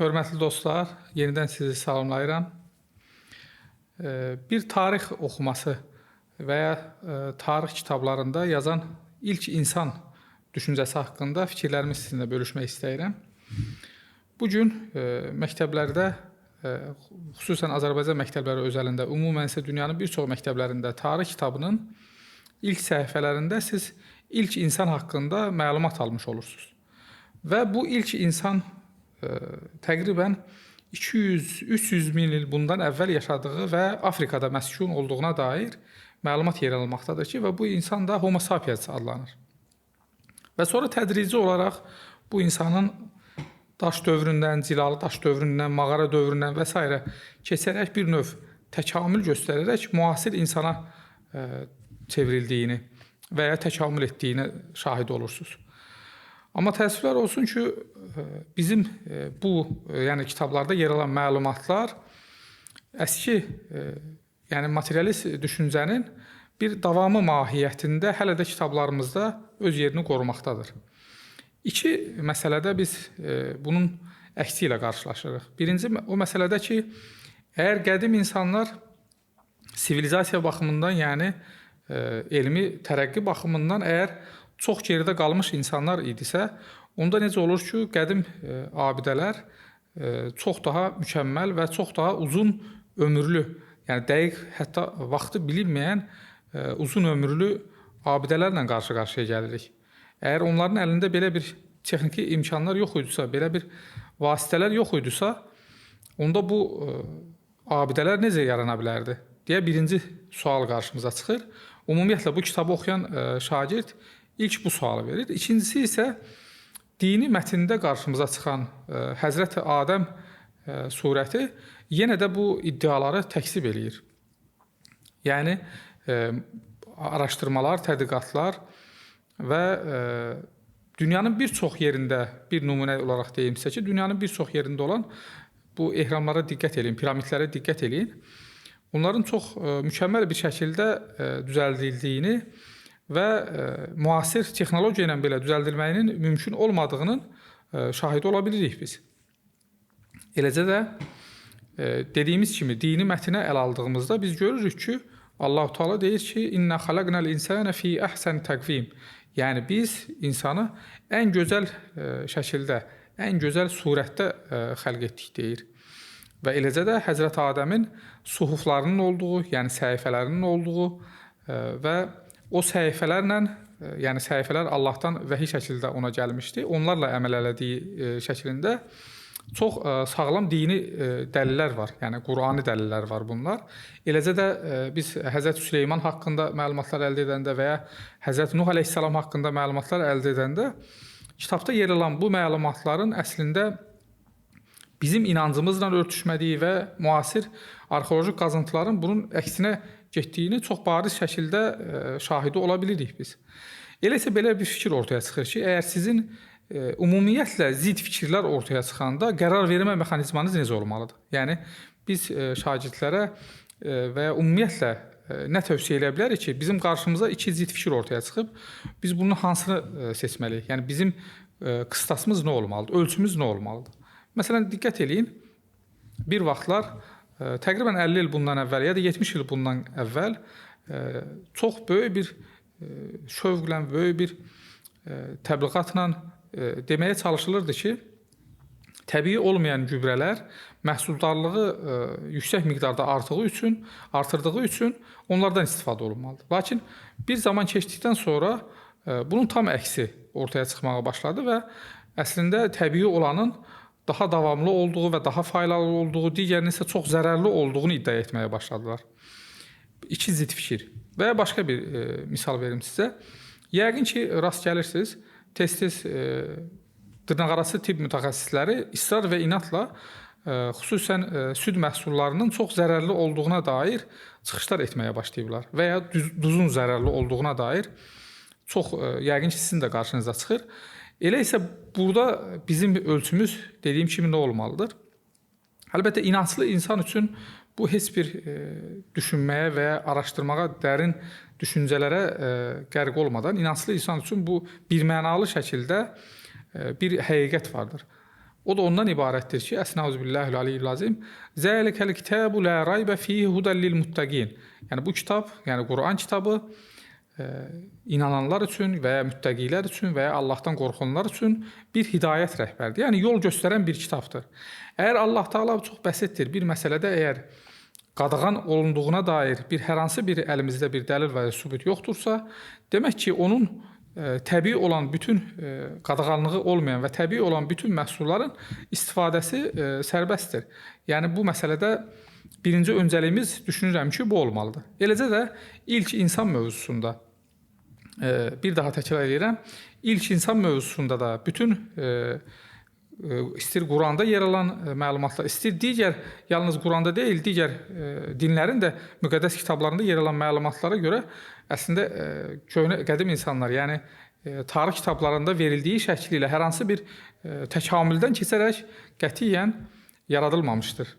Hörmətli dostlar, yenidən sizi salamlayıram. Bir tarix oxuması və ya tarix kitablarında yazan ilk insan düşüncəsi haqqında fikirlərimi sizinlə bölüşmək istəyirəm. Bugün məktəblərdə, xüsusən Azərbaycan məktəbləri özəlində, ümumən isə dünyanın bir çox məktəblərində tarix kitabının ilk səhifələrində siz ilk insan haqqında məlumat almış olursunuz. Və bu ilk insan təqribən 200-300 min il bundan əvvəl yaşadığı və Afrikada məskun olduğuna dair məlumat yer almaqdadır ki, və bu insan da Homo sapiens adlanır. Və sonra tədrici olaraq bu insanın daş dövründən, cilalı daş dövründən, mağara dövründən və s. keçərək bir növ təkamül göstərərək müasir insana çevrildiyini və ya təkamül etdiyini şahid olursunuz. Amma təəssüflər olsun ki, bizim bu yəni kitablarda yer alan məlumatlar əski yəni materialist düşüncənin bir davamı mahiyyətində hələ də kitablarımızda öz yerini qorumaqdadır. İki məsələdə biz bunun əksi ilə qarşılaşırıq. Birinci o məsələdə ki, əgər qədim insanlar sivilizasiya baxımından, yəni elmi tərəqqi baxımından əgər çox geridə qalmış insanlar idisə, onda necə olur ki, qədim abidələr çox daha mükəmməl və çox daha uzun ömürlü, yəni dəqiq, hətta vaxtı bilinməyən uzun ömürlü abidələrlə qarşı-qarşıya gəlirik. Əgər onların əlində belə bir texniki imkanlar yox idisə, belə bir vasitələr yox idisə, onda bu abidələr necə yarana bilərdi deyə birinci sual qarşımıza çıxır. Ümumiyyətlə, bu kitabı oxuyan şagird İlk bu sualı verir. İkincisi isə dini mətndə qarşımıza çıxan Həzrəti Adəm surəti yenə də bu iddiaları təkzib eləyir. Yəni, araşdırmalar, tədqiqatlar və dünyanın bir çox yerində, bir nümunə olaraq deyimsə ki, dünyanın bir çox yerində olan bu ehramlara diqqət eləyin, piramidlərə diqqət eləyin. Onların çox mükəmməl bir şəkildə düzəldildiyini və müasir texnologiya ilə belə düzəldilməyinin mümkün olmadığının şahidi ola bilirik biz. Eləcə də dediyimiz kimi dini mətinə əl aldığımızda biz görürük ki, Allah-u Teala deyir ki, İnna xalaqnal insana fi ahsani təqvim. Yəni biz insanı ən gözəl şəkildə, ən gözəl surətdə xəlq etdik deyir. Və eləcə də Həzrət Adəmin suhuflarının olduğu, yəni səhifələrinin olduğu və o səhifələrlə, yəni səhifələr Allahdan vəhiy şəkildə ona gəlmişdi. Onlarla əməl elədiyi şəklində çox sağlam dini dəlillər var. Yəni Qurani dəlillər var bunlar. Eləcə də biz Həzrət Süleyman haqqında məlumatlar əldə edəndə və ya Həzrət Nuh əleyhissalam haqqında məlumatlar əldə edəndə kitabda yer alan bu məlumatların əslində bizim inancımızla örtüşmədiyi və müasir arxeoloji qazıntıların bunun əksinə getdiyini çox bariz şəkildə şahidi ola bilirik biz. Elə isə belə bir fikir ortaya çıxır ki, əgər sizin ümumiyyətlə zid fikirlər ortaya çıxanda qərar vermə mexanizmanız necə olmalıdır? Yəni, biz şagirdlərə və ya ümumiyyətlə nə tövsiyə edə bilərik ki, bizim qarşımıza iki zid fikir ortaya çıxıb, biz bunun hansını seçməliyik? Yəni, bizim qıstasımız nə olmalıdır? Ölçümüz nə olmalıdır? Məsələn, diqqət eləyin, bir vaxtlar təqribən 50 il bundan əvvəl ya da 70 il bundan əvvəl çox böyük bir şövqlə, böyük bir təbliğatla deməyə çalışılırdı ki, təbii olmayan gübrələr məhsuldarlığı yüksək miqdarda artırdığı üçün onlardan istifadə olunmalıdır. Lakin bir zaman keçdikdən sonra bunun tam əksi ortaya çıxmağa başladı və əslində təbii olanın daha davamlı olduğu və daha faydalı olduğu, digərinin isə çox zərərli olduğunu iddia etməyə başladılar. İki zid fikir. Və başqa bir misal verim sizə. Yəqin ki, rast gəlirsiniz, tez-tez dırnaqarası tibb mütəxəssisləri israr və inatla xüsusən süd məhsullarının çox zərərli olduğuna dair çıxışlar etməyə başlayıblar və ya duzun zərərli olduğuna dair çox, yəqin ki, sizin də qarşınıza çıxır. Elə isə burada bizim ölçümüz dediyim kimi nə olmalıdır? Əlbəttə, inanclı insan üçün bu heç bir düşünməyə və ya araşdırmağa, dərin düşüncələrə qərq olmadan, inanclı insan üçün bu birmənalı şəkildə bir həqiqət vardır. O da ondan ibarətdir ki, Əsnauzubillahil aliyyil-azim, Zəlikəl kitabu la rayba fihi hudan lil muttaqin. Yəni bu kitab, yəni Quran kitabı inananlar üçün və ya müttəqilər üçün və ya Allahdan qorxanlar üçün bir hidayət rəhbəridir. Yəni yol göstərən bir kitabdır. Əgər Allah Taala çox bəsitdir bir məsələdə əgər qadağan olunduğuna dair hər hansı bir əlimizdə bir dəlil və ya sübut yoxdursa, demək ki, onun təbii olan bütün qadağanlığı olmayan və təbii olan bütün məhsulların istifadəsi sərbəstdir. Yəni bu məsələdə birinci öncəliyimiz düşünürəm ki, bu olmalıdır. Eləcə də ilk insan mövzusunda bir daha təkrar edirəm. İlk insan mövzusunda da bütün istir Quranda yer alan məlumatlar, istir digər, yalnız Quranda deyil, digər dinlərin də müqəddəs kitablarında yer alan məlumatlara görə əslində köhnə qədim insanlar, yəni tarix kitablarında verildiyi şəkli ilə hər hansı bir təkamüldən keçərək qətiyyən yaradılmamışdır.